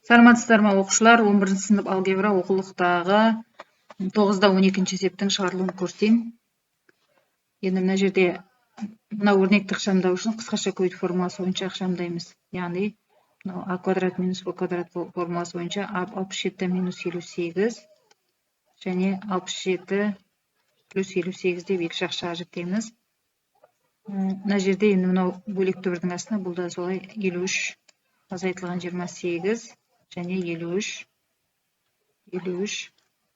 Саламатсыздар ма оқушылар, 11 сынып алгебра оқулықтағы 9-да 12 есептің шығарылуын көрсетейін. Енді мына жерде мына өрнекті ықшамдау үшін қысқаша көбейту формуласы бойынша ықшамдаймыз. Яғни а квадрат минус б квадрат формуласы бойынша 67 минус 58 және 67 плюс 58 деп екі жақшаға жіктейміз. Мына жерде енді мынау бөлек түбірдің астына бұл да солай 53 азайтылған 28 және 53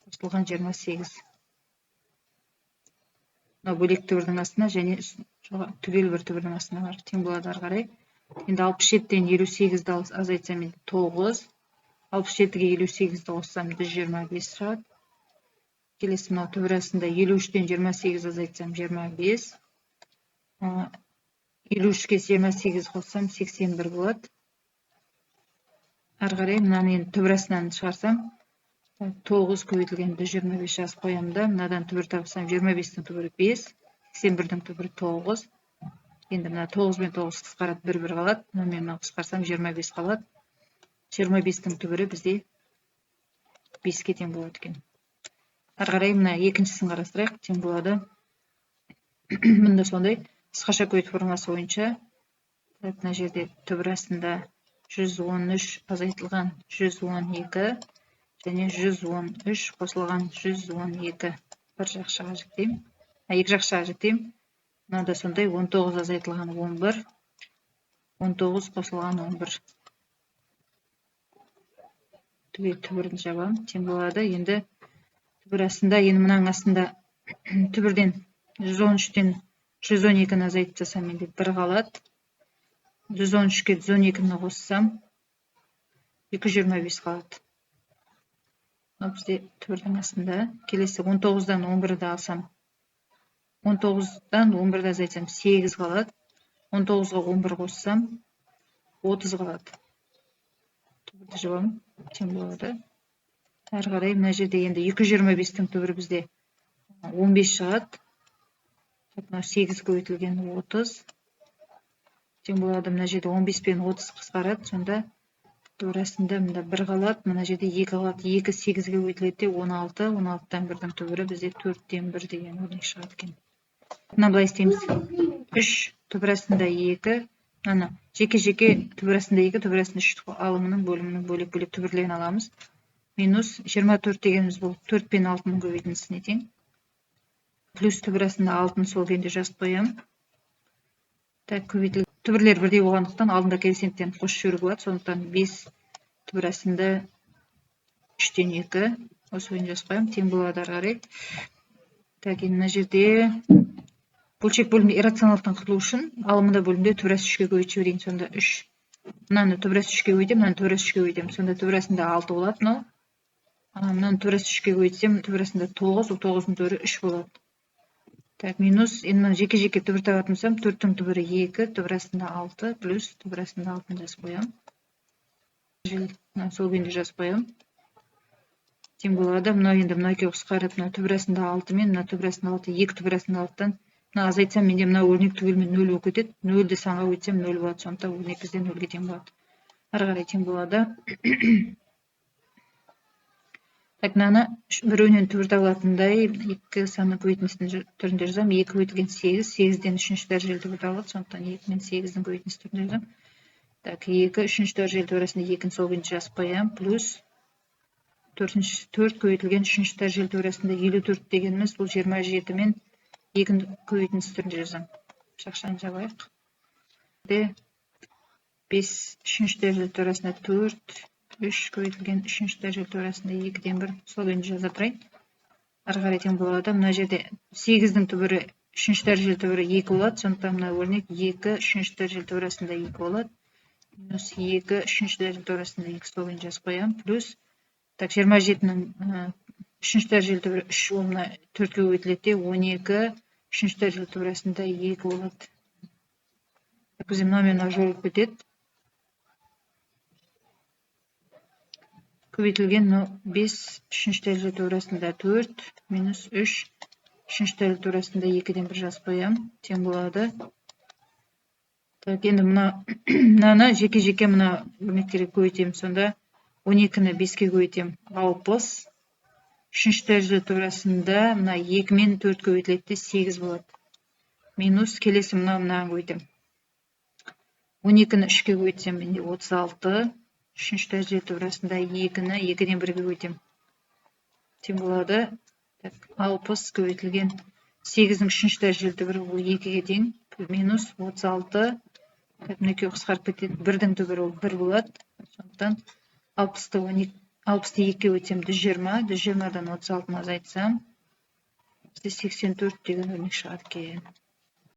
қосылған 28. Мынау бөлек түбірдің астына және түгел бір түбірдің астына бар. Тең болады ары қарай. Енді 67-ден 58-ді азайтсам 9. 67-ге 58-ді қоссам 125 шығады. Келесі мынау түбір астында 53-ден 28 азайтсам 25. 53-ге 28 қоссам 81 болады. Ары қарай мынаны енді түбір астынан шығарсам 9 көбейтілген 125 жазып қоямын да, мынадан түбір табысам 25-тің түбірі 5, 81-дің түбірі 9. Енді мына 9 мен 9 қысқарады, 1-1 қалады. Мынамен мынаны қысқарсам 25 қалады. 25-тің түбірі бізде 5-ке тең болады екен. Ары қарай мына екіншісін қарастырайық, тең болады. Мында сондай қысқаша көбейту формуласы бойынша мына жерде түбір астында 113 азайтылған 112 және 113 қосылған 112 бір жақшаға жіктеймін. Екі жақшаға жіктеймін. Мынада сондай 19 азайтылған 11, 19 қосылған 11. Түбірін жабамын. Тең болады. Енді түбір астында, енді мынаның астында түбірден 113-тен 112-ні азайтып жасам, енді 1 қалады. 113-ке 112-ні қоссам 225 қалады. Бізде түбірдің астында. Келесі 19-дан 11-ді алсам, 19-дан 11-ді азайтсам 8 қалады. 19-ға 11 қоссам 30 қалады. Түбірді жабамын. Тең болады. Әрі қарай мына жерде енді 225-тің түбірі бізде 15 шығады. 8 көбейтілген 30. Тең болады. Мына жерде 15 пен 30 қысқарады. Сонда түбір астында мында 1 қалады. Мына жерде 2 қалады. 2 8-ге көбейтіледі, 16. 16-тан 1-дің түбірі бізде 4-тен 1 деген өрнек шығады екен. Мына былай істейміз. 3 түбір астында 2. Мына жеке-жеке түбір астында 2, түбір астында 3 алымының бөлімінің бөлек-бөлек түбірлерін аламыз. Минус 24 дегеніміз бұл 4 пен 6-ның көбейтіндісіне тең. Плюс түбір астында 6-ны сол күйінде жазып қоямын. Көбейтілген түбірлер бірдей болғандықтан алдында коэффициенттерін қосып жіберуге болады. Сондықтан 5 түбір астында 3-тен 2 осы ойын жазып қоямын. Тең болады ары қарай. Енді мына жерде бөлшек бөлімде иррационалдықтан құтылу үшін алымында бөлімде түбір асты 3-ке көбейтіп жіберейін. Сонда 3. Мынаны түбір асты 3-ке көбейтемін, мынаны түбір асты 3-ке көбейтемін. Сонда түбір астында 6 болады мынау. Мынаны түбір асты 3-ке көбейтсем, түбір астында 9, 9-ның түбірі 3 болады. Минус, енді мына жеке-жеке түбір табатын болсам, 4-тің түбірі 2, түбір астында 6, плюс түбір астында 6-ны жазып қоямын. Сол күйінде жазып қоямын. Тең болады. Мынау енді мына екеуі қысқарып, мына түбір астында 6 мен мына түбір астында 6, 2 түбір астында 6-тан мына азайтсам, менде мына өрнек түгелмен 0 болып кетеді. 0-ді санға өтсем 0 болады. Сондықтан өрнек бізде 0-ге тең болады. Ары қарай тең болады. Мынаны біреуінен түбір табылатындай 2 санның көбейтіндісінің түрінде жазамын. 2 көбейтілген 8, 8-ден 3-ші дәрежелі түбір табылады. Сондықтан 2 мен 8-дің көбейтіндісі түрінде жазамын. 2 3-ші дәрежелі түбір арасында 2-ні сол күйінде жазып қоямын. Плюс 4 көбейтілген 3-ші дәрежелі түбір арасында 54 дегеніміз бұл 27 мен 2-ні көбейтіндісі түрінде жазамын. Жақшаны жабайық. 5 3-ші дәрежелі түбір арасында 4, 3 көбейтілген 3-ші дәрежелі түбір арасында 2-ден 1 сол күйінде жаза тұрайын. Ары қарай тең болады. Мына жерде 8-дің түбірі 3-ші дәрежелі түбірі 2 болады. Сондықтан мына өрнек 2 3-ші дәрежелі түбір арасында 2 болады. Минус 2 3-ші дәрежелі түбір арасында 2 сол күйінде жазып қоямын. Плюс 27-ның 3-ші дәрежелі түбірі 3 ол мына 4-ке көбейтіледі, 12 3-ші дәрежелі түбір арасында 2 болады. Бізде мынамен жойылып кетеді. Көбейтілген 5 3-ші дәрежелі түбір арасында 4 минус 3 3-ші дәрежелі түбір арасында 2-ден 1 жазып қоямын. Тең болады. Енді мынаны жеке-жеке мына өрнектерге көбейтемін. Сонда 12-ні 5-ке көбейтем, 60. Үшінші дәрежелі теориясында мына 2 мен 4 көбейтіледі де 8 болады. Минус келесі мынаны көбейтем. 12-ні 3-ке көбейтсем, менде 36. Үшінші дәрежелі теориясында 2-ні 2-ден 1-ге көбейтем. Тең болады. 60 көбейтілген 8-дің үшінші дәрежелі түбірі ол 2-ге тең. Минус 36. Мінекей қысқарып кетеді. 1-дің түбірі ол 1 болады. Сондықтан 60-ды 2-ге өтсем 120. 120-дан 36-ны азайтсам, 84 деген өрнек шығады екен.